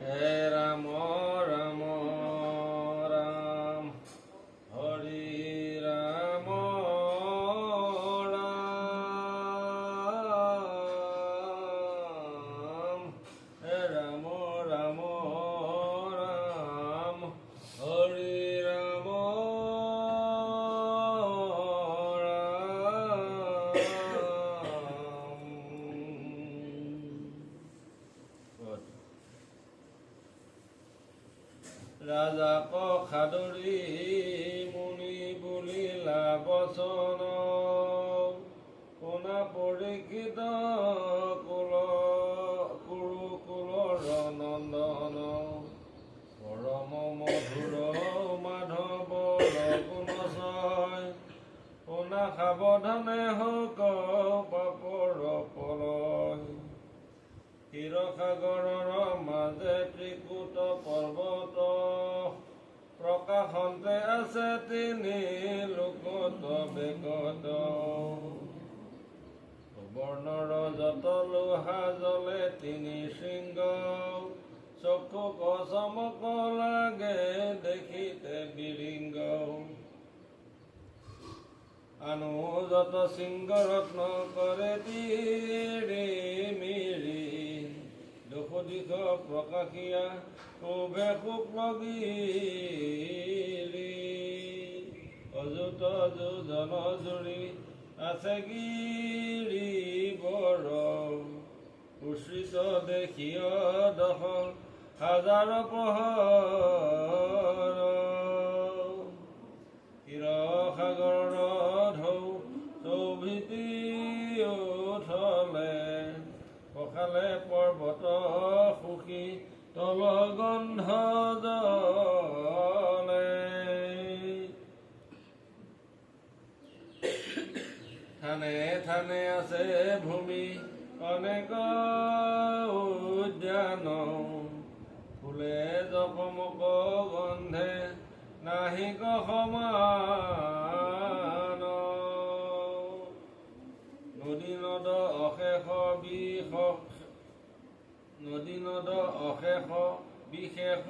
হে ৰাম ৰাম ৰাম হৰি ৰাম ৰাম হে ৰাম ৰাম ৰাম হৰি ৰাম ৰাজাক সাদৰি মুনি বুলিলা বচন কোনা পৰীক্ষিত কুৰুকুলৰ নন্দন পৰম মধুৰ মাধৱৰ গুণচয় কোনা সাৱধানে হক পাপৰ পলয় ক্ষীৰসাগৰৰ মাজে ত্ৰিকুট পৰ্বত প্ৰকাশন্তে আছে তিনি লোকত বেকত বৰ্ণৰ যত লোহা জ্বলে তিনি শৃংগ চক্ষু চমক লাগে দেখিতে বিৰিংগ আনো যত সিংহ ৰত্ন কৰে তিৰি মিৰি দুখ দিশ প্ৰকাশিয়া শোভে শুক্লগিৰি অযুত যোজন জুৰি আছে গিৰি বৰ উচ্ছিত দেখিয় দশ হাজাৰ পহৰ ক্ষীৰসাগৰৰ ঢৌ চৌভিতি উঠলে পখালে পৰ্বত সুখী তল গন্ধ জলে থানে থানে আছে ভূমি অনেক উদ্যান ফুলে জকমক গন্ধে নাহিক সমান নদী নদ অশেষ বিশেষ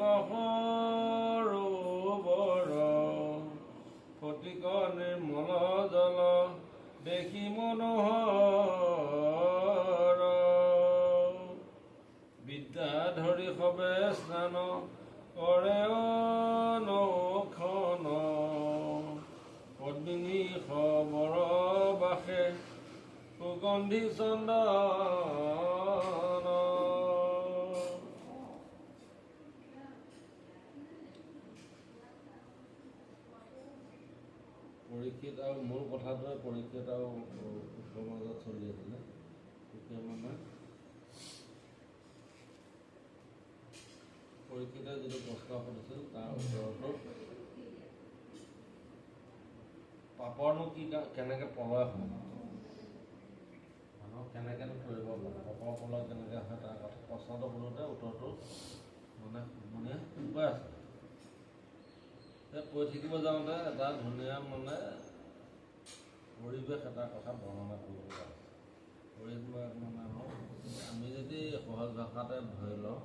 সৰোবৰ ফটিক নিৰ্মল জল দেখি মনোহৰ বিদ্যা ধৰি সবে স্নান কৰে নৌখন পদ্মিনী খবৰ বাসে সুগন্ধি চন্দন পৰীক্ষিত আৰু মূল কথাটোৱে পৰীক্ষিত আৰু উৎসৱৰ মাজত চলি আছিলে তেতিয়া মানে পৰীক্ষিতে যিটো প্ৰশ্ন সুধিছিল তাৰ উত্তৰটো পাপৰনো কি কেনেকৈ পলয় হয় মানুহক কেনেকৈনো ধৰিব পাৰে পাপৰ পলয় কেনেকৈ হয় তাৰ কথা প্ৰশ্নটো সোধোতে উত্তৰটো মানে উপায় আছে কৈ থাকিব যাওঁতে এটা ধুনীয়া মানে পৰিৱেশ এটা কথা বৰ্ণনা কৰিব লগা আছে পৰিৱেশ মানে হ'ল আমি যদি সহজ ভাষাতে ধৰি লওঁ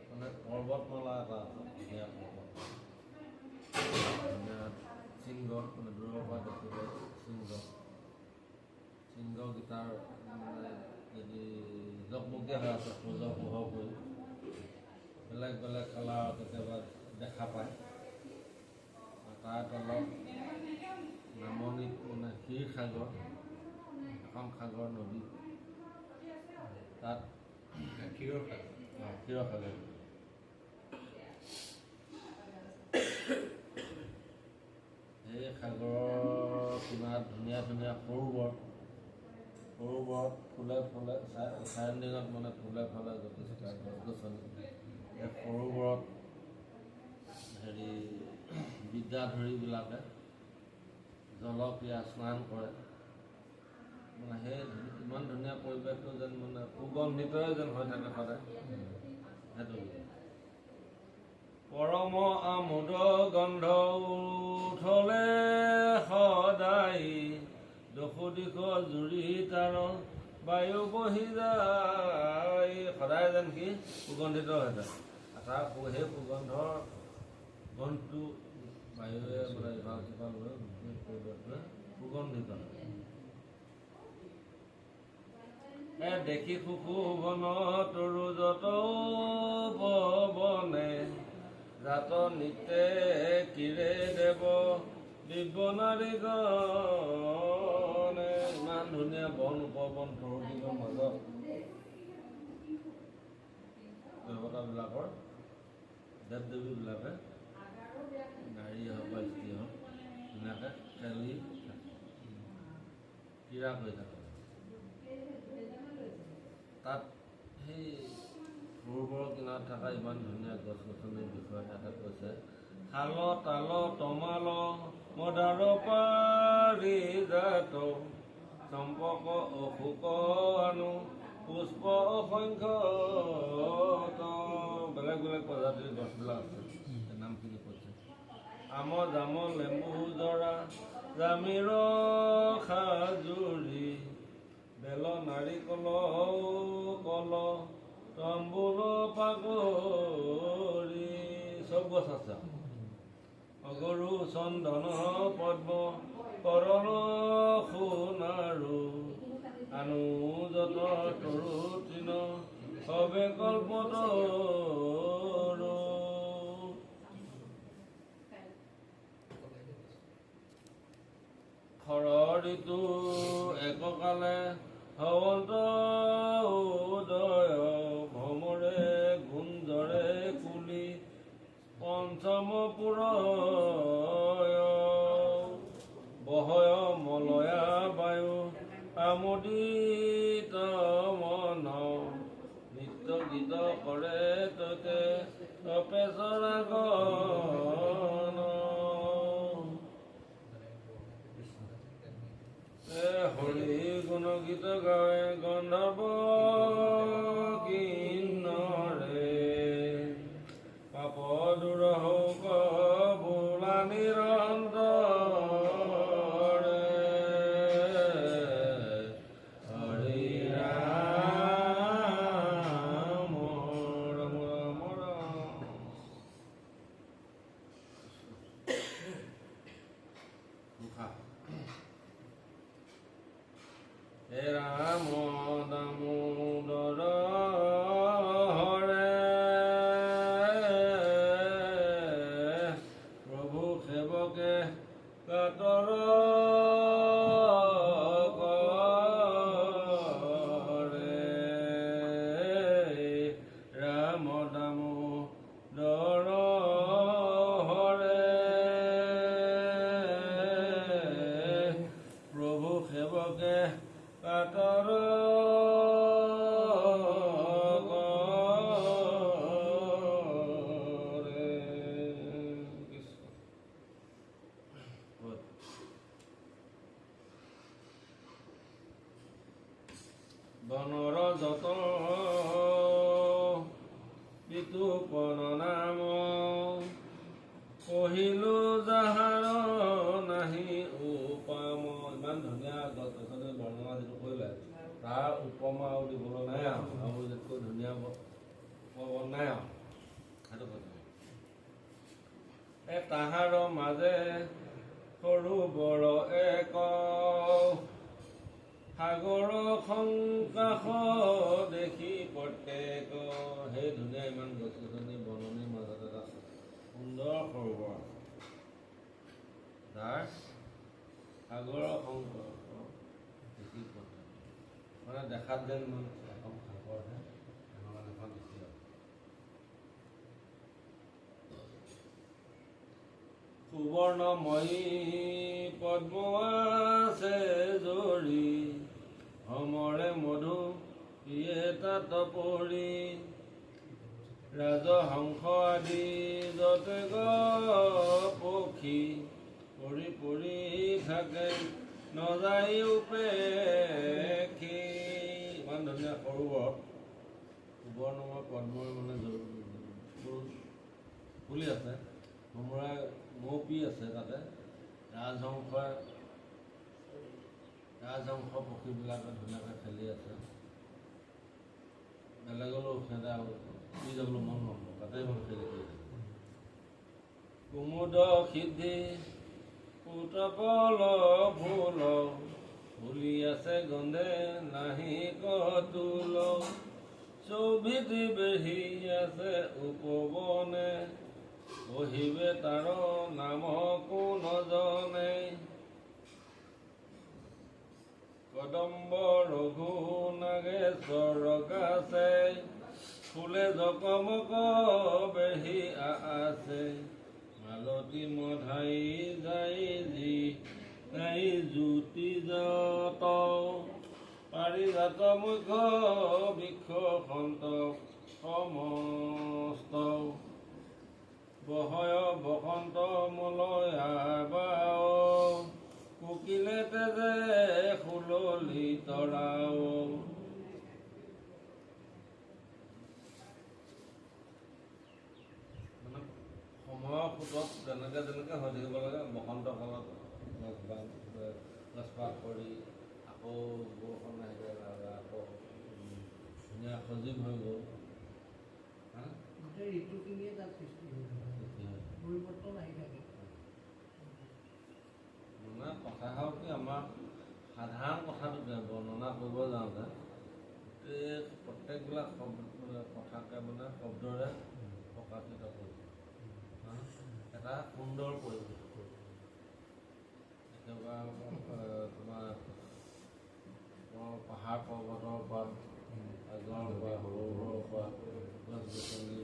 মানে পৰ্বতমালা এটা আছে ধুনীয়া পৰ্বত ধুনীয়া শৃংগ মানে দূৰৰ পৰা দেখিলে শৃংগকেইটাৰ মানে যদি জকমকীয়া হৈ আছে সূৰ্য পোহৰ কৰি বেলেগ বেলেগ কালাৰ কেতিয়াবা দেখা পায় তাৰ তলত নামনিত মানে ক্ষীৰসাগৰ এখন সাগৰ নদী তাত ক্ষীৰসাগৰ সেই সাগৰৰ কিনাৰত ধুনীয়া ধুনীয়া সৰোবৰত ফুলে ফুলে চাইণ্ডিঙত মানে ফুলে ফুলে যথেষ্ট গছ গছনি এই সৰোবৰত হেৰি বিদ্যাধৰীবিলাকে জলক্ৰিয়া স্নান কৰে মানে সেই ইমান ধুনীয়া পৰিৱেশটো যেন মানে সুগন্ধিতই যেন হৈ থাকে সদায় সেইটো পৰম আমোদ গন্ধ উঠলে সদায় দশো দিশ জুৰি তাৰ বায়ু বহি যায় সদায় যেন কি সুগন্ধিত হৈ যায় তাৰ সেই সুগন্ধৰ গন্ধটো বায়ুৱে মানে ইফাল সিফাল হৈ পৰিৱেশটোৱে সুগন্ধিত দেখি সুশোভন তৰু যত পৱনে জাত নিতে কিৰে দেৱ দিব্যনাৰী গণে। ইমান ধুনীয়া বন উপবন তৰুণীৰ মাজত দেৱতাবিলাকৰ দেৱ দেৱীবিলাকে নাৰী হওক বা স্ত্ৰী হওক ধুনীয়াকৈ খেলি ক্ৰীড়া কৰি থাকে। তাত সেই সৰোবৰৰ কিনাৰত থকা ইমান ধুনীয়া গছ গছনিৰ বিষয়ে এটা কৈছে। শাল তাল তমাল মদাৰ পাৰিজাত চম্পক অশোক আনু পুষ্প অসংখ্য বেলেগ বেলেগ প্ৰজাতিৰ গছবিলাক আছে, নামখিনি কৈছে। আম জাম লেম্বু জৰা জামিৰ খাজুৰি বেল নাৰিকল কল তম্বুল পাগৰি চব গছ আছে। অগৰু চন্দন পদ্ম কৰণ সোণাৰু আনু যত তৰু তৃণ সবে কল্পতৰু। খৰ ঋতু এককালে হৱন্ত উদয় ভ্ৰমৰে গুঞ্জৰে কুলি পঞ্চম পুৰয় বহয় মলয়া বায়ু আমোদিত মন নিত্য গীত কৰে ততে তপেশ্বৰা গণ। হৰি গুণ গীত গাৱে গন্ধৰ্ব কিন্নৰে পাপ দূৰ হৌক বোলা নিৰন্তৰে। হৰি ৰাম ৰাম ৰাম ৰাম। হে ৰাম দামোদৰ হৰে প্ৰভু সেৱকে কাতৰ কৰে। ৰাম দামোদৰ হৰে প্ৰভু সেৱকে কাতৰ কৰে। বনৰ যত বিতুপন নাম কহিলো যাহাৰ নাহি উপাম। ইমান ধুনীয়া গছ গছনিৰ বৰ্ণনা যিটো কৰিলে তাৰ উপমা আৰু দিবলৈ নাই আৰু যিতকৈ ধুনীয়া উপমা নাই আৰু সেইটো কথা। তাহাৰ মাজে সৰু বৰ এক সাগৰ সংকাশ দেখি প্ৰত্যেক। সেই ধুনীয়া ইমান গছ গছনি বননিৰ মাজত এটা সুন্দৰ সৰোবৰ যাৰ সাগৰ সংকাশ দেখি প্ৰত্যেক, মানে দেখাত যেন এখন সাগৰহে এখন দেখি। সুবৰ্ণময়ী পদ্ম আছে জৰি সমৰে মধু পিয়ে তাত পৰি ৰাজহংস আদি যতে পক্ষী পৰি পৰি থাকে নযায় উপেক্ষী। ইমান ধুনীয়া সৰোবৰ সুবৰ্ণময় পদ্মৰ মানে ফুলি আছে, ভোমোৰা মৌপি আছে তাতে, ৰাজহংস পক্ষীবিলাকে ধুনীয়াকৈ খেলি আছে। বেলেগলৈও সিহঁতে উৰি যাবলৈ মন নকৰে, তাতে কুমুদ সিদ্ধি পুতপল ফুল ফুলি আছে গন্ধে নাহি কতুল চৌবিধি বেঢ়ি আছে উপবনে বহিবে তাৰ নাম কোনজনে কদম্ব ৰঘু নাগেশ্বৰ গাছে ফুলে জকমক বেঢ়ি আছে মালতী মধাই যাই যি তাই জ্যোতি যত পাৰিজাত মুখ বৃক্ষ সন্ত সমস্ত বহয় বসন্ত মলয়া বাও কুকিলে তেজে সুললি তৰাও সময়ৰ সোঁতত যেনেকৈ যেনেকৈ হৈ থাকিব লাগে বসন্ত কালত গছপাত কৰি আকৌ বৰষুণ আহিলে আকৌ ধুনীয়া সজীৱ হৈ গ'ল গোটেই ঋতুখিনিয়ে তাত সৃষ্টি হৈ থাকে পৰিৱৰ্তন আহি থাকে মানে কথা হ'ল কি আমাৰ সাধাৰণ কথাটোকে বৰ্ণনা কৰিব যাওঁতে গোটেই প্ৰত্যেকবিলাক কথাকে মানে শব্দৰে প্ৰকাশিত কৰিছে এটা সুন্দৰ পৰিৱেশ কেতিয়াবা তোমাৰ পাহাৰ পৰ্বতৰ পৰা আগৰ পৰা সৰু সৰুৰ পৰা গছ গছনি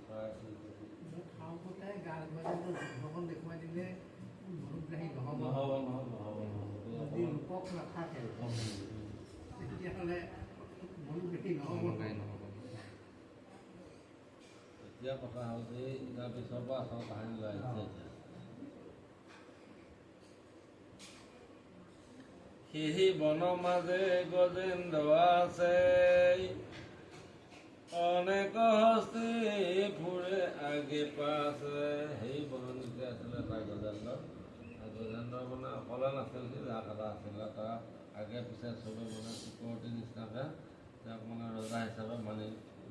চৰাই চিৰিকটি খাওঁতাই গা ধুৱাই দেখুৱাই দিলে মনোগ্ৰাহী নহ'ব যদি ৰূপক নাথাকে তেতিয়াহ'লে মনোগ্ৰাহী নহ'ব এতিয়া কথা হ'ল যে ইয়াৰ পিছৰ পৰা আচল কাহিনী লৈ আহিছে সিহি বনৰ মাজে গজেন্দ্ৰ আছে অনেক হস্তি ফুৰে আগে পাছে সেই বননীতি আছিলে তাৰ গজেন্দ্ৰ মানে অকলে নাছিল সি যাক এটা আছিলে তাৰ আগে পিছে চবে মানে চিকিউৰিটি নিচিনাকৈ তেওঁক মানে ৰজা হিচাপে মানি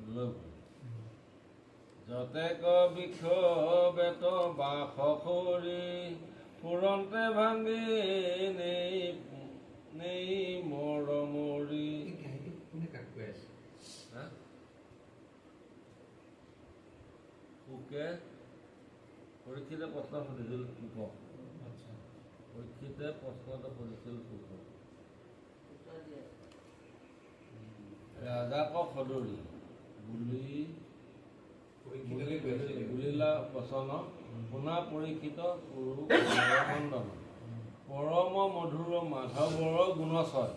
লৈ যতে বৃক্ষ বেত বাস কৰি ফুৰন্তে ভাঙি নেই মৰমৰি সুকে পৰীক্ষিতে প্ৰশ্ন সুধিছিল সুখক পৰীক্ষিতে প্ৰশ্নটো সুধিছিল সুখক ৰাজাকক সদৰি বুলিলা বচন শুনা পৰীক্ষিত খণ্ডন পৰম মধুৰ মাধৱৰ গুণচয়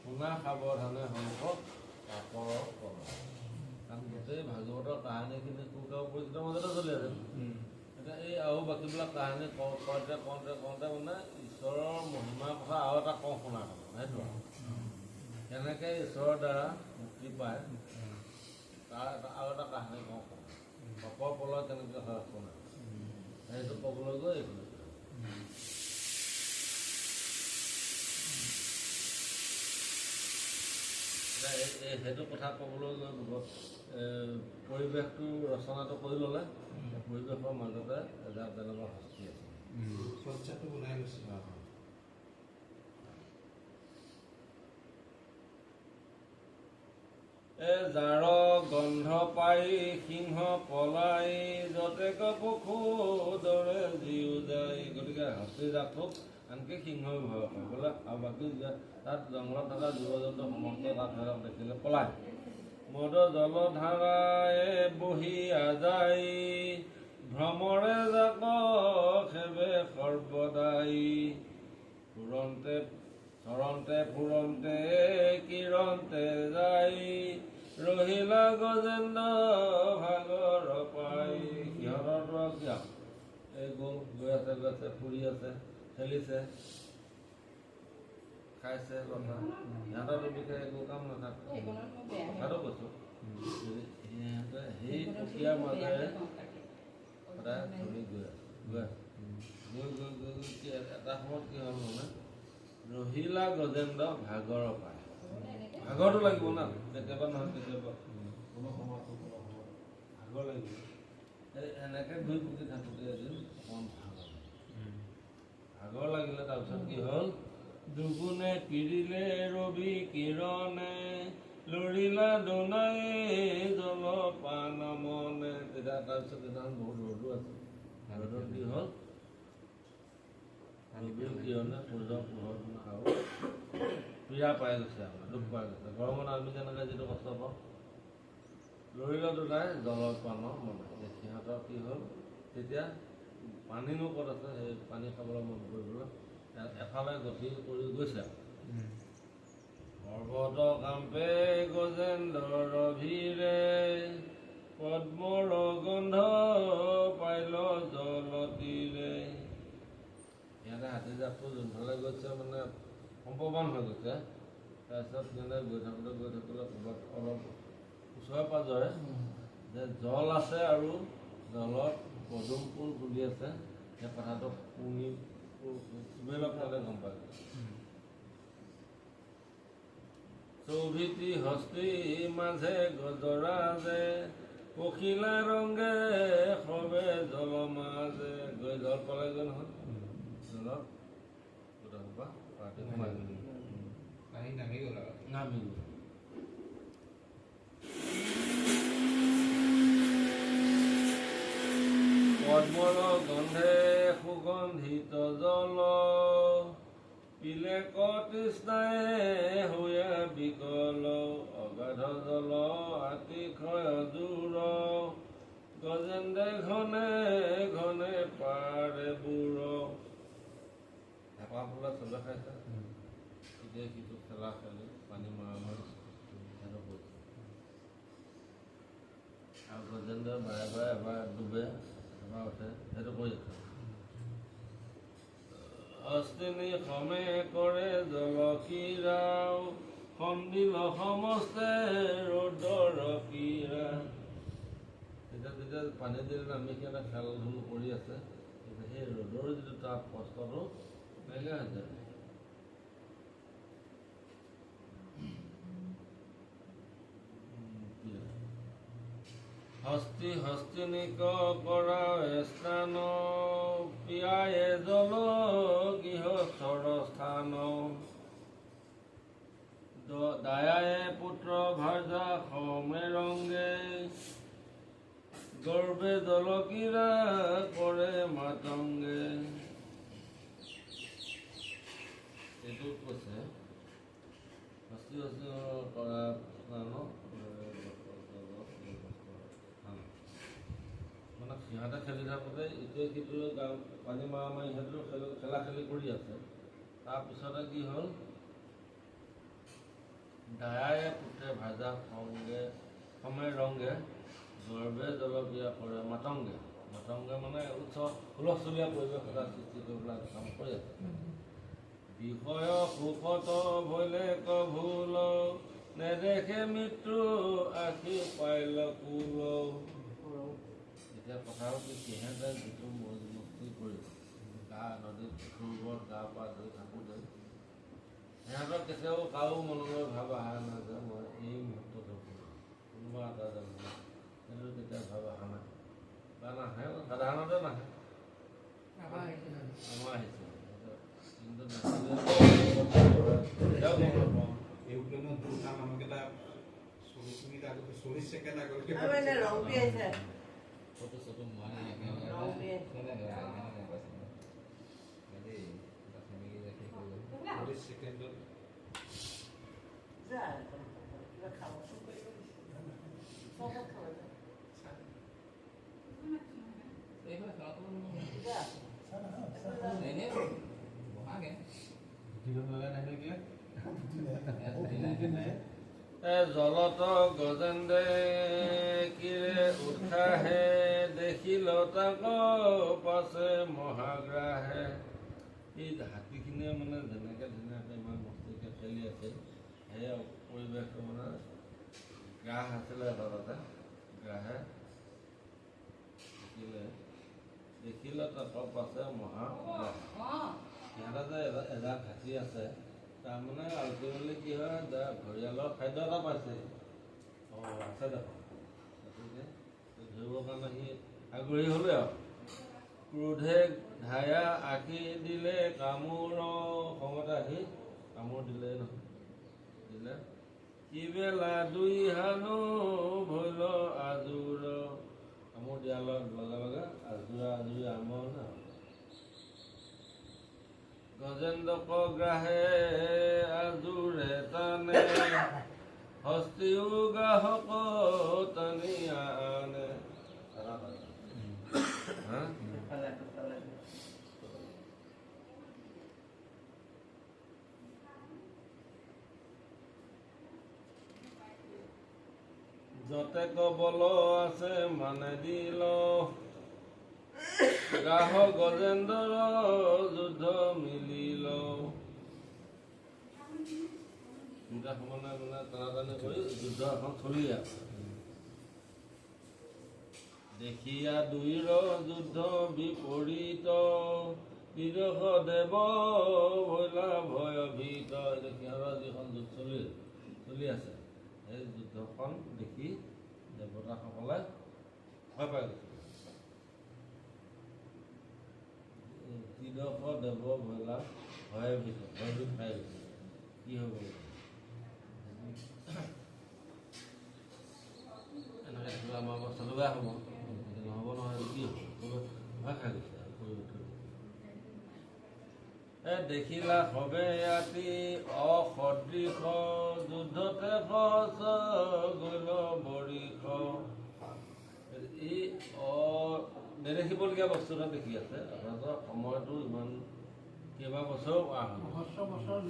শুনা সাৱধানে হংস কাকৰ কৰ কাৰণ গোটেই ভাগৱতৰ কাহিনীখিনি কুকাৰ পৰিচিতৰ মাজতে চলি আছে এতিয়া এই আৰু বাকীবিলাক কাহিনী কওঁতে মানে ঈশ্বৰৰ মহিমাৰ কথা আৰু এটা কওঁ শুনা সেইটো কেনেকৈ ঈশ্বৰৰ দ্বাৰা মুক্তি পায় তাৰ আৰু এটা কাহিনী কওঁ পাপৰ পলয় কেনেকৈ হয় শুনা সেইটো ক'বলৈ গৈ এইটো সেইটো কথা ক'বলৈ গৈ পৰিৱেশটো ৰচনাটো কৰি ল'লে পৰিৱেশৰ মাজতে এজাক তেনেকুৱা শাস্তি আছে বনাই লৈছে যাৰ গন্ধ পাই সিংহ পলাই যতেক পশু দৰে জীও যায় গতিকে হাতী জাকটোক আনকি সিংহই ভয় কৰে বোলে আৰু বাকী তাত জংঘলত থকা জীৱ জন্তু সমস্ত তাত ধৰক দেখিলে পলায় মদ জলধাৰাই বহি আজাই ভ্ৰমৰে জাক সেৱে সৰ্বদাই চৰন্তে ফুৰন্তে কিৰণতে যাই ৰহিলা গজেন্দ্ৰ ভাগৰ পাই সিহঁতৰতো আৰু কিয় এই গৈ আছে ফুৰি আছে খেলিছে খাইছে কথা সিহঁতৰতো বিশেষ একো কাম নাথাকে কথাটো কৈছোঁ সিহঁতে সেই প্ৰক্ৰিয়াৰ মাজেৰে সদায় চলি গৈ এটা সময়ত কি হ'ল মানে ৰহিলা গজেন্দ্ৰ ভাগৰ পায় ভাগৰটো লাগিব না কেতিয়াবা নহয় কেতিয়াবা কোনো সময়ত এনেকৈ ঘূৰি পকি থাকোঁতে এদিন অকণ ভাগৰ লাগিলে। তাৰপিছত কি হ'ল, দুগুণে পিৰিলে ৰবি কিৰণে লৰিলা দোনাই জলপান মনে। তেতিয়া তাৰপিছত দিনাখন বহুত ৰ'দো আছে। ৰ'দত কি হ'ল, ৰবিৰ কিৰণে সূৰ্যৰ পোহৰটো আৰু পীড়া পাই গৈছে, আমাৰ দুখ পাই গৈছে। গৰমত আমি যেনেকৈ যিটো কষ্ট পাওঁ, লৰিলা দোনাই জলপানৰ মনে। সিহঁতৰ কি হ'ল, তেতিয়া পানীনো ক'ত আছে, সেই পানী খাবলৈ মন কৰিবলৈ এফালে গতি কৰি গৈছে। পৰ্বত কাম্পে গজেন্দ্ৰৰ ভিৰে পদ্মৰ গন্ধ পাইল জলতীৰে। সিহঁতে হাতীজাকটো যোনফালে গৈছে মানে সম্পৱান হৈ গৈছে। তাৰপিছত সিহঁতে গৈ থাকোঁতে ক'ৰবাত অলপ ওচৰে পাঁজৰে যে জল আছে আৰু জলত পদুম ফুল ফুলি আছে, সেই কথাটো শুনি চবেই পালে গম পাই গ'ল। চৌভিতি হস্তি মাঝে গজৰাজে পখিলা ৰংগে সবে জল মাজে। গৈ জল পালে গৈ নহয়, জলত গোটেইসোপা পাৰ্টি সোমাই গ'ল, নামি গ'ল। পদ্মৰ গন্ধে সুগন্ধিত জল পিলে কৃষ্ণাই হৈয়া বিকল। অগাধ জল আতিশয় দূৰ গজেন্দ্ৰে ঘনে ঘনে পাৰে বুৰ। হেঁপাহ ফুলা চবে খাইছে, ইটোৱে সিটো খেলা খেলি পানী মাৰি সেইটো কৰিছে। আৰু গজেন্দ্ৰে বাৰে বাৰে এবাৰ ডুবে এবাৰ উঠে, সেইটো কৰি আছে। অস্তিনী সমে কৰে জলকীৰাও সন্দিল সমস্তে ৰ'দৰ পীৰা। যেতিয়া পানী দিলে নামি সিহঁতে খেল ধূল কৰি আছে, সেই ৰ'দৰ যিটো তাপ কষ্টটো নাইকিয়া হৈছে। হস্তি হস্তিনিক কৰা স্থান পিয়ায়ে জল গৃহ স্বৰস্থান। দায়ায়ে পুত্ৰ ভাৰ্যা সমে ৰংগে গৰ্বে জলকীৰা কৰে মাতংগে। এইটো কৈছে হস্তি হস্তি কৰা স্থান মানে সিহঁতে খেলি থাকোঁতে ইটোৱে সিটোৱে পানী মাৰি সিহঁতেও খেলা খেলি কৰি আছে। তাৰপিছতে কি হ'ল, দায়ায়ে পুত্ৰে ভাজা সমে ৰংগে গৰ্বে জলকীৰা কৰে মাতংগে। মাতংগে মানে উচ্চ হুলস্থুলীয়া পৰিৱেশ এটা সৃষ্টি কৰিবলৈ কাম কৰি আছে। বিষয় সুখত ভৈলে ভুল নেদেখে মৃত্যু আশী পাইল কুল। এতিয়া কথা হ'ল কি, সিহঁতে যিটো মৌজ মস্তি কৰিছে, নদীত পুখুৰীবোৰত গা পা ধুই থাকোঁতে সিহঁতৰ কেতিয়াও কাৰো মনলৈ ভাৱ অহা নাই যে মই এই মুহূৰ্তটো কোনোবা এটা যে সেইটো কেতিয়া ভাৱ অহা নাই বা নাহে, সাধাৰণতে নাহে। আমাৰ আহিছে কিন্তু এৰোপ্লেনত উঠা মানুহকেইটা 40 মিনিট আগতে 40 ছেকেণ্ড আগতে ফটো চটো মাৰি ছেকেণ্ডত জলত গজেন্দ্ৰে কিৰে উৎসাহে দেখিল তাক পাছে মহাগ্ৰাহে। এই হাতীখিনিয়ে মানে যেনেকৈ ধুনীয়াকৈ ইমান মস্তিকৈ খেলি আছে, সেই পৰিৱেশটো মানে গ্ৰাহ আছিলে তাতে। গ্ৰাহে দেখিলে তাক পাছে মহাগ্ৰাহ। সিহঁতে যে এজাক হাতী আছে, তাৰমানে আল্টিমেটলি কি হয়, ঘৰিয়ালৰ খাদ্য এটা পাইছে, আছে দেখোন, গতিকে ধৰিবৰ কাৰণে সি আগ্ৰহী হ'লে আৰু ক্ৰোধে ঘায়া আঁকি দিলে কামোৰ খঙতে আহি কামোৰ দিলে নহয় দিলে কিবেলা দুই হানো ভৈল আজোৰ কামোৰ দিয়াৰ লগে লগে আজোৰা আজুৰি আৰম্ভ হ'ল গজেন্দ্ৰক গ্ৰাহে আজোৰে টানে হস্তিও গ্ৰাহক টানি আনে যতে কবল আছে মানে দিল গ্ৰাহক গজেন্দ্ৰ যুদ্ধ মিলিল দুটা সমানে মানে টানাটানি কৰি যুদ্ধ এখন চলি আছে দেখিয়া দুইৰ যুদ্ধ বিপৰীত বিৰহ দেৱ ভৈলা ভয়ভীত সিহঁতৰ যিখন যুদ্ধ চলি আছে সেই যুদ্ধখন দেখি দেৱতাসকলে ভয় পাই গৈছে ত্ৰিদশ দেৱ ভৈলা ভয়ভীত খাই গৈছে কি হ'ব এনেকৈ আমাৰ অৱস্থাটো বেয়া হ'ব নহ'ব নহয় কি হ'ব ভয় খাই গৈছে দেখিলা সবে ৰাতি অসদৃশ যুদ্ধতে সহজ গ'ল বৰিষ এই নেদেখিবলগীয়া বস্তু এটা দেখি আছে আপোনালোকৰ সময়টো ইমান কেইবা বছৰো পাৰ হ'ল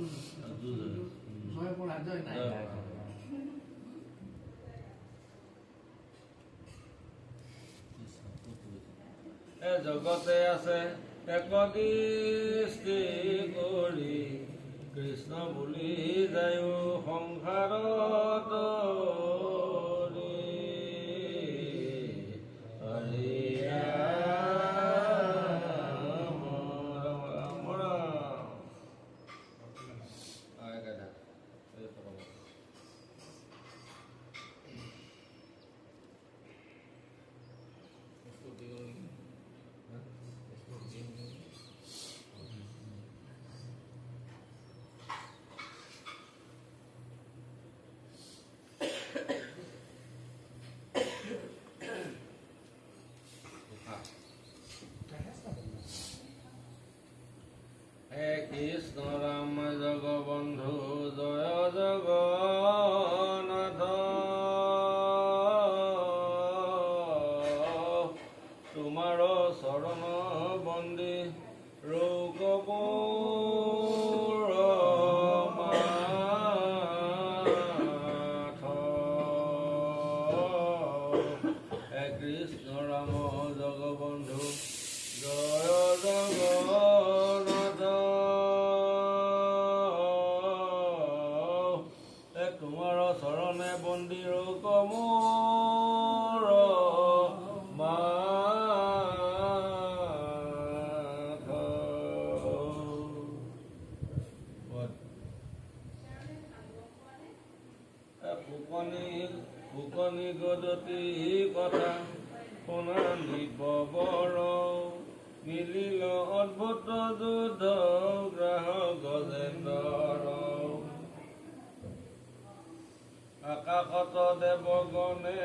জগতে আছে একদৃষ্টি কৰি কৃষ্ণ বুলি যায় সংসাৰত হৰি ৰাম ৰাম ৰাম ৰাম হে কৃষ্ণ ৰাম জগবন্ধু জয় জগন্নাথ তোমাৰ চৰণ বন্দী ৰৌকপুৰ মাথ হে কৃষ্ণ ৰাম জগবন্ধু জয় জগন্নাথ তোমাৰ চৰণে বন্দী ৰৌকমোৰ মাথ ফুকনি গদতি কথা শুনা নিপবৰ মিলিল অদ্ভুত যুদ্ধ গ্ৰাহক গজেন্দ্ৰ আকাশত দেৱগণে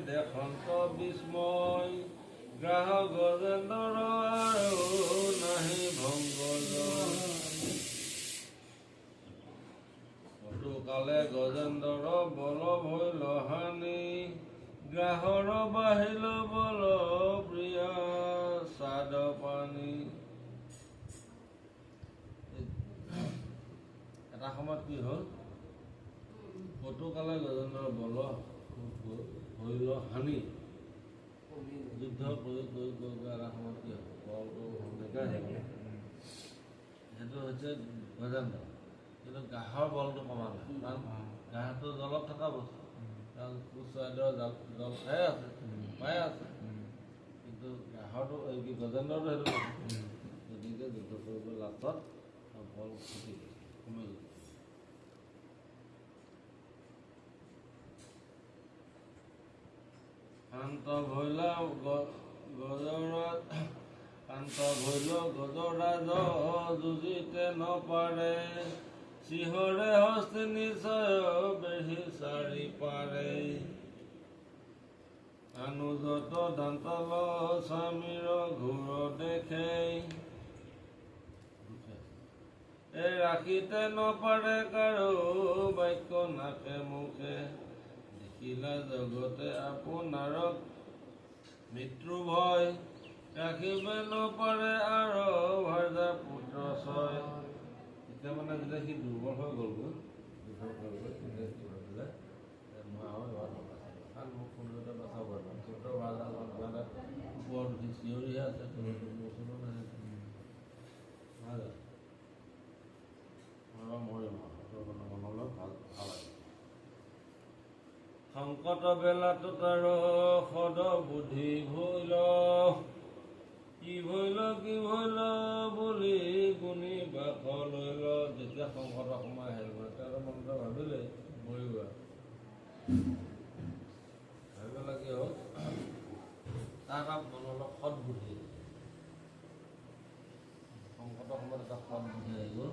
দেখন্ত বিস্ময় গ্ৰাহক গজেন্দ্ৰ আৰু নাহি ভংগ কালে গজেন্দ্ৰ বল ভৈল হানি গ্ৰাহৰ বাহিল বল প্ৰিয়া চাদ পানী এটা সময়ত কি হ'ল কটুকালে গজেন্দ্ৰ বল ভৈল হানি যুদ্ধ কৰি এটা সময়ত কি হ'ল বলটো নাইকিয়া হৈ গ'ল সেইটো হৈছে গজেন্দ্ৰ কিন্তু ঘাঁহৰ বলটো কমালে কাৰণ ঘাঁহটো জলত থকা বস্তু কাৰণ কুচৰাইদেউ জল খাই আছে পাই আছে কিন্তু ঘাঁহৰটো এই কি গজেন্দ্ৰটো সেইটো নহয় গতিকে যুদ্ধ কৰিব লাষ্টত বল ফুটি কমি গ'ল শান্ত ভৈলা গজৰাজ কান্ত ভৈল গজৰাজ যুঁজিতে নপাৰে চিহৰে হস্তি নিশ্চয় বেঢ়ি চাৰি পাৰে অনুজত দান্তল স্বামীৰ ঘূৰ দেখে ৰাখিতে নপাৰে কাৰো বাক্য নাকে মুখে দেখিলা জগতে আপোনাৰক মৃত্যু ভয় ৰাখিবে নপাৰে আৰু ভাৰ্যা পুত্ৰ ছয় তেতিয়া মানে যেতিয়া সি দুৰ্বল হৈ গ'লগৈ তেতিয়া কি ভাবিলে মই আৰু এবাৰ নবাচিলোঁ কাৰণ মোক কোনোটা বচাব পাৰিম ছোট ভাজা ওপৰত উঠি চিঞৰিহে আছে বস্তুটো নাই মৰিম মনলৈ ভাল ভাল লাগে সংকট বেলাটোত আৰু সদ বুদ্ধি ভৈল কি ভৈল বুলি গুণি বাস লৈ ল যেতিয়া সংকটৰ সময় আহিব তেওঁৰ মনতে ভাবিলে মৰিব ভাবিবলৈ কি হ'ল তাৰ মনলৈ সৎ বুদ্ধি সংকটৰ সময়ত এটা সৎ বুদ্ধি আহি গ'ল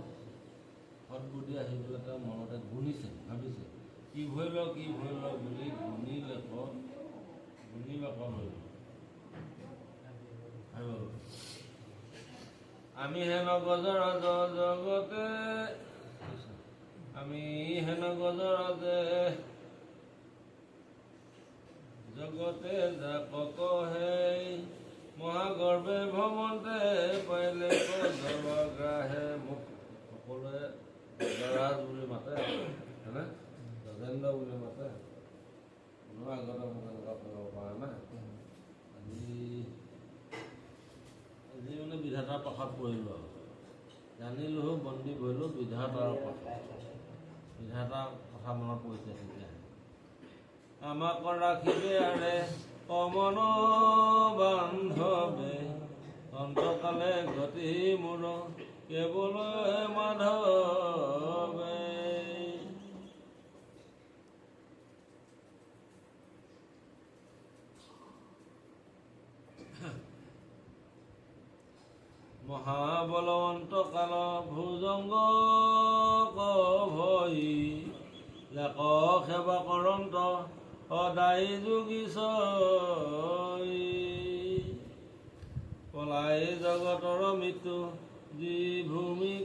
সৎ বুদ্ধি আহি পেলাই তেওঁ মনতে গুণিছে ভাবিছে কি ভৈল বুলি গুণি লেখত গুণি বাস লৈ আমি হেন গজৰাজ জগতে আমি হেন গজৰাজে জগতে যাকক হে মহাগৰ্ভে ভ্ৰমণতে পাৰিলে গজৰাহে মোক সকলোৱে গজৰাজ বুলি মাতে হয়নে গজেন্দ্ৰ বুলি মাতে কোনো আগতে মোক এনেকুৱা কৰিব পৰা নাই আজি মানে বিধাতাৰ প্ৰসাদ পৰিলোঁ আৰু জানিলোঁ বন্দী কৰিলোঁ বিধাতাৰ প্ৰসাদ বিধাতাৰ কথা মনত পৰিছে তেতিয়া আমাক ৰাখিবে আৰে অমন বান্ধৱে অন্তকালে গতি মোৰ কেৱল মাধৱে মহাবলৱন্ত কাল ভুজংগ ভয়ী লাক সেৱা কৰন্ত সদায় যোগী পলাই জগতৰ মৃত্যু যি ভূমি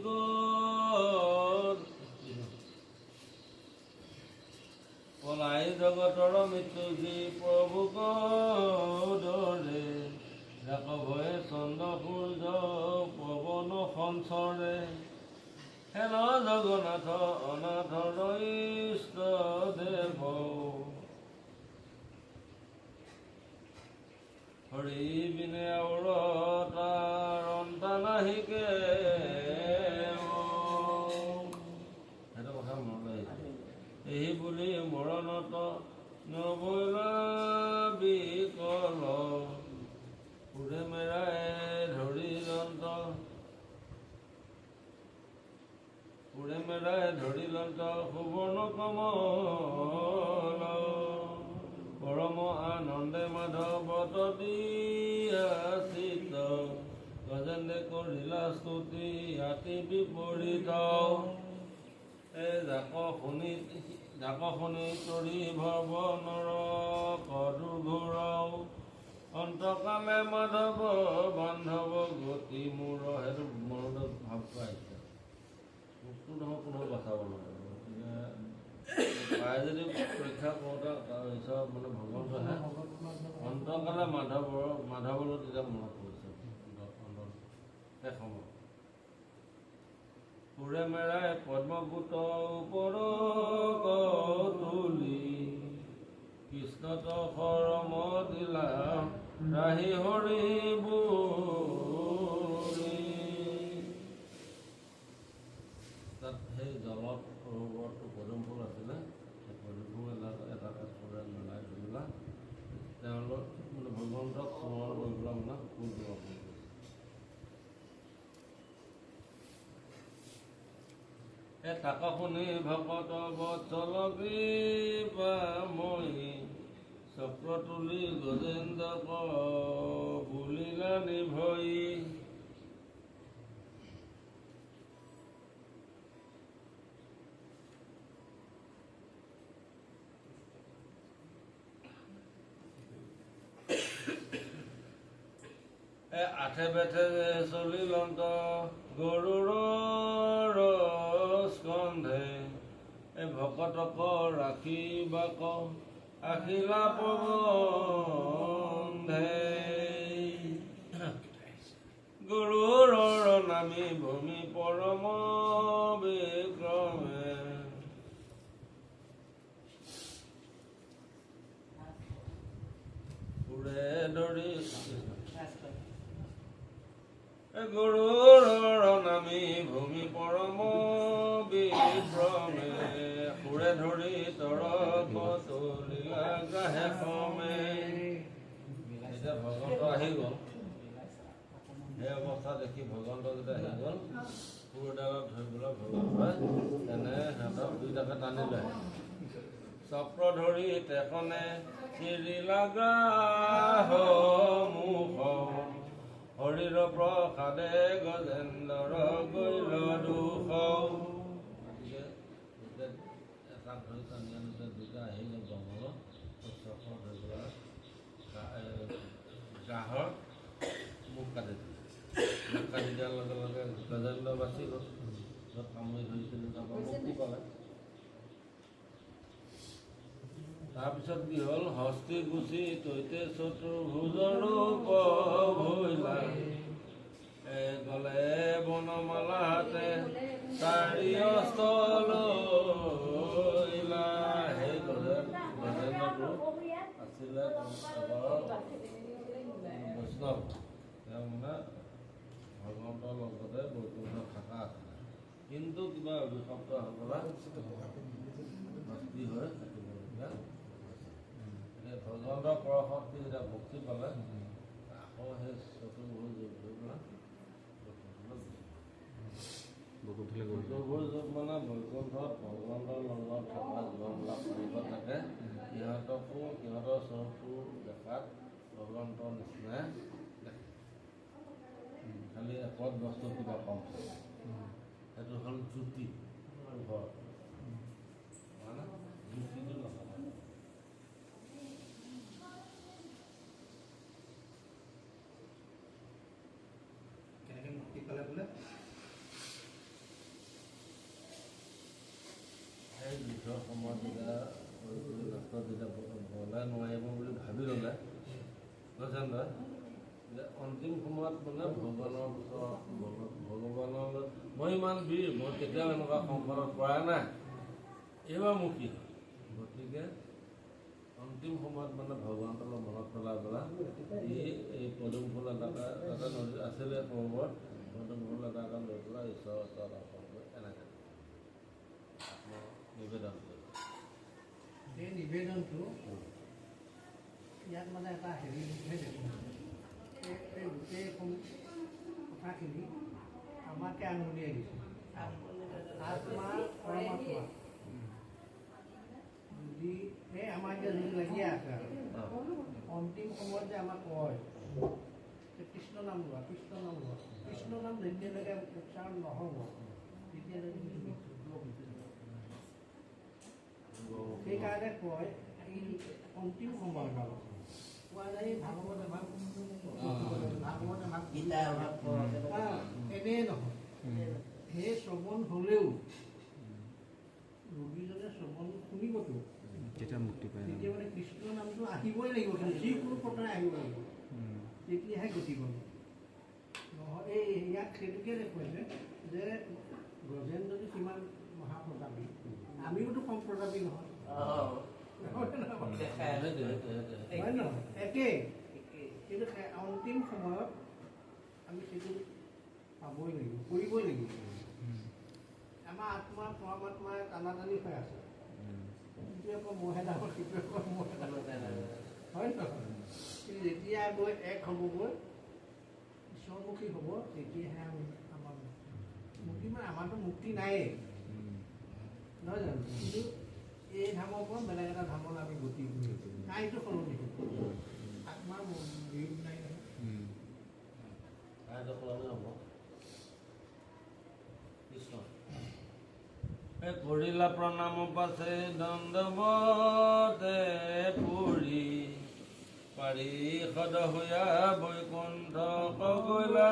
পলাই জগতৰ মৃত্যু যি প্ৰভু দৰে যাক ভয়ে চন্দ্ৰ সূৰ্য পৱন সঞ্চৰে হেন জগন্নাথ অনাথৰ ইষ্ট দেৱ হৰি বিনে তাৰ অন্ত নাহিকে সেইটো কথা মনলৈ আহিছে এই বুলি মৰণত নবৈলা বিকল পুৰে মেৰাই ধৰি লন্ত সুবৰ্ণ কমল পৰম আনন্দে মাধৱত দিয়াচিত গজেন্দ্ৰে কৰিলা স্তুতি আতি বিপৰীত জাক শুনি তৰি ভৱ নৰ কদুঘোৰ অন্তকালে মাধৱ বান্ধৱ গতি মোৰ সেইটো মনত ভাৱ পাইছে মোকতো নহয় কোনেও বচাব নোৱাৰে গতিকে পাই যদি পৰীক্ষা কৰোঁতে ঈশ্বৰ মানে ভগৱানটোহে অন্তকালে মাধৱলৈ তেতিয়া মনত পৰিছে শেষ সময় পুৰে মেৰাই পদ্মপুত ওপৰ তুলি কৃষ্ণত শৰম দিলা ৰাহি হৰি বুৰি তাত সেই জলত সৰোবৰটো পদুম ফুল আছিলে সেই পদুম ফুল এটা কাষৰে মিলাই ধৰিলা তেওঁলোক মানে ভগৱন্তক স্মৰণ কৰি পেলাই মানে ফুল ৰোপণ কৰিছে তাক শুনি ভকত বৎসল কৃপাময়ী চক্ৰ তুলি গজেন্দ্ৰক বুলিলা নিভই আঠে বেঠে চলিলন্ত গৰুৰৰ স্কন্ধে ভকতক ৰাখিবাক আখিলা প্ৰবন্ধে গৰুৰৰ নামি ভূমি পৰম বিক্ৰমে উৰে ধৰি গৰুৰৰ নামি ভূমি পৰম বিক্ৰমে সুৰে ধৰি তৰক তুলিলা গ্ৰাহে ক্ৰমে। এতিয়া ভগৱন্ত আহি গ'ল, সেই অৱস্থা দেখি ভগৱন্ত যেতিয়া আহি গ'ল সুৰডালত ধৰি পেলাই ভগৱন্তই এনে সিহঁতক দুইটাকে টানিলে। চক্ৰ ধৰি তেখনে চিৰিলা গ্ৰাহ মুখ হৰিৰ প্ৰসাদে গজেন্দ্ৰ গৈল দুখ। গতিকে এটা ধৰি টানি আনোতে দুটা আহি গ'ল জংঘলত চক্ৰ ধৰি পেলাই গাহৰ মুখ কাটি দিলে। মুখ কাটি দিয়াৰ লগে লগে গজেন্দ্ৰ বাচি গ'ল, য'ত কামুৰি ধৰিছিলে তাৰপৰা মুক্তি পালে। তাৰপিছত কি হ'ল, হস্তি গুচি তৈতে চতুৰ্ভুজৰ ৰূপ ভৈলা গলে বনমালা হাতে চাৰি অস্তলৈলা। সেই গজেন্দ্ৰটো আছিলে বৈষ্ণৱ, তেওঁ মানে ভগৱন্তৰ লগতে বৈকুণ্ঠত থকা আছিলে, কিন্তু কিবা অভিশপ্ত হৈ পেলাই ভক্তি হৈ থাকিবলগীয়া। ভগৱন্তৰ পৰশক্তি যেতিয়া ভক্তি পালে আকৌ সেই চতুৰ্ভুজ চতুৰ্ভুজ মানে বৈকুণ্ঠত ভগৱন্তৰ লগত থকা জীৱনবিলাক কৰিব থাকে। সিহঁতৰ স্বৰূপটো দেখাত ভগৱন্তৰ নিচিনাই দেখে, খালি একত বস্তু কিবা কম, সেইটো হ'ল জ্যোতি পোহৰ, মানে জ্যোতিটো নহয়। সেই যুদ্ধৰ সময়ত যেতিয়া লাষ্টত যেতিয়া বলাই নোৱাৰিব বুলি ভাবি ল'লে গজেন্দ্ৰই, যে অন্তিম সময়ত মানে ভগৱানৰ মই ইমান বীৰ, মই কেতিয়াও এনেকুৱা সংকটত পৰা নাই, এইবাৰ মোৰ কি হয়। গতিকে অন্তিম সময়ত মানে ভগৱন্তলৈ মনত পেলাই পেলাই এই পদুম ফুল এটাকে তাতে নদী আছিলে পৰ্বত, পদুম ফুল এটাকে লৈ পেলাই ঈশ্বৰৰ ওচৰত অৰ্পণ কৰি এনেকৈ নিবেদন কৰিলে। এই নিবেদনটো ইয়াত মানে এটা হেৰি লিখে দেখোন, এই গোটেই কথাখিনি আমাকে আঙুলিয়াই দিছে। আত্মা পৰমাত্মা যদি এই আমাৰ এতিয়া যোন লাগিয়ে আছে আৰু অন্তিম সময়ত যে আমাক কয় যে কৃষ্ণ নাম লোৱা, কৃষ্ণ নাম লোৱা, কৃষ্ণ নাম যেতিয়ালৈকে উচ্চাৰণ নহ'ব তেতিয়ালৈকে সেইকাৰণে কয় এই অন্তিম সময়ত কোৱা যায় ভাগৱত আমাক এনেই নহয়, সেই শ্ৰৱণ হ'লেও ৰোগীজনে শ্ৰৱণ শুনিবতো, তেতিয়া মুক্তি পায়, তেতিয়া মানে কৃষ্ণ নামটো আহিবই লাগিব, কিন্তু যিকোনো প্ৰকাৰে আহিব লাগিব, তেতিয়াহে গতি কৰিব। নহয় এই ইয়াক সেইটোকে দেখুৱাইছে যে গজেন্দ্ৰটো কিমান মহাপ্ৰতাপী, আমিওতো কম প্ৰতাপী নহয়, একেই, কিন্তু অন্তিম সময়ত আমি সেইটো পাবই লাগিব, কৰিবই লাগিব। আমাৰ আত্মা পৰমাত্মাই টানাটানি হৈ আছে, ইটোৱে আকৌ মহে ডাঙৰ, সিটোৱে আকৌ মহে ডাঙৰ, হয় নহয়? কিন্তু যেতিয়া গৈ এক হ'বগৈ, ঈশ্বৰমুখী হ'ব, তেতিয়াহে আমি আমাৰ মুক্তি, মানে আমাৰতো মুক্তি নায়েই, নহয় জানো? কিন্তু এই ধামৰ পৰা বেলেগ এটা ধামলৈ আমি গতি কৰি আছোঁ কাইটো সলনি হ'ব আত্মাৰ বিয়োগ নাই নহয় কাইলৈ সলনি হ'ব কৃষ্ণ কৰিলা প্ৰণাম পাছে দণ্ডৱতে পুৰি পাৰি সদ হৈয়া বৈকুণ্ঠ কগৈলা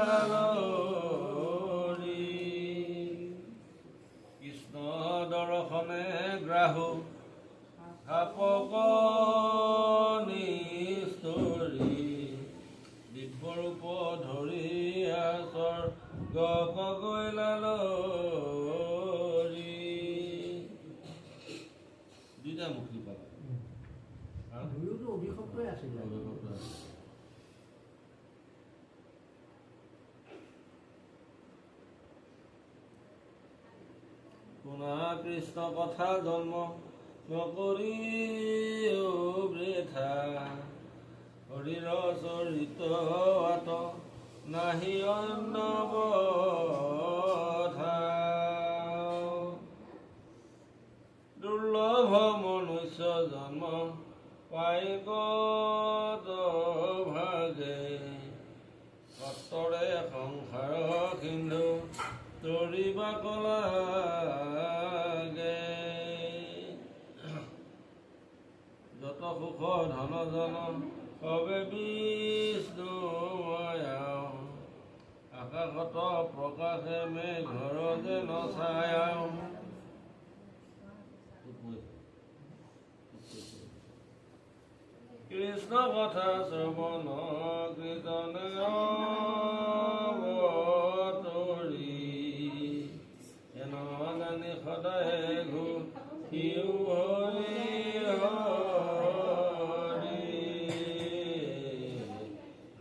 কৃষ্ণ দৰ্শনে গ্ৰাহু থাপক নিষ্ঠুৰি দিব্যৰূপ ধৰি আচৰ গগৈলা দুইটা মুক্তি পালা দুয়োটো অভিশপ্তই আছিলে পুনা কৃষ্ণ কথা জন্ম নকৰি বৃথা হৰিৰ চৰিত আত নাহি অন্য বধা দুৰ্লভ মনুষ্য জন্ম পাই গত ভাগে সত্তৰে সংসাৰ সিন্ধু তৰিবা কলাগে যত সুখ ধন জন সবে বিষ্ণু আকাশত প্ৰকাশে মেঘৰ যেন ছায়া কৃষ্ণ কথা শ্ৰৱণ কীৰ্তনে অৱতৰি এন জানি সদায় ঘূৰিও হৰি হৰি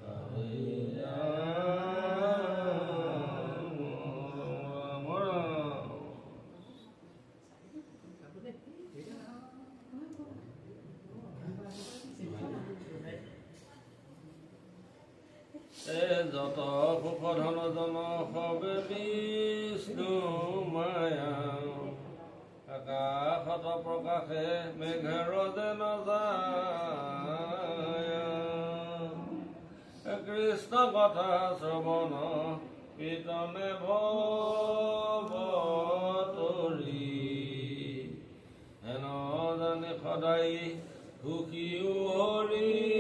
হৰি ৰাম ৰাম যত সুখ ধন জন সবে বিষ্ণু মায়া আকাশত প্ৰকাশে মেঘৰ যেন যায় কৃষ্ণ কথা শ্ৰৱণ কীৰ্তনে ভৱতৰি হেন জানি সদায় সুখীও হৰি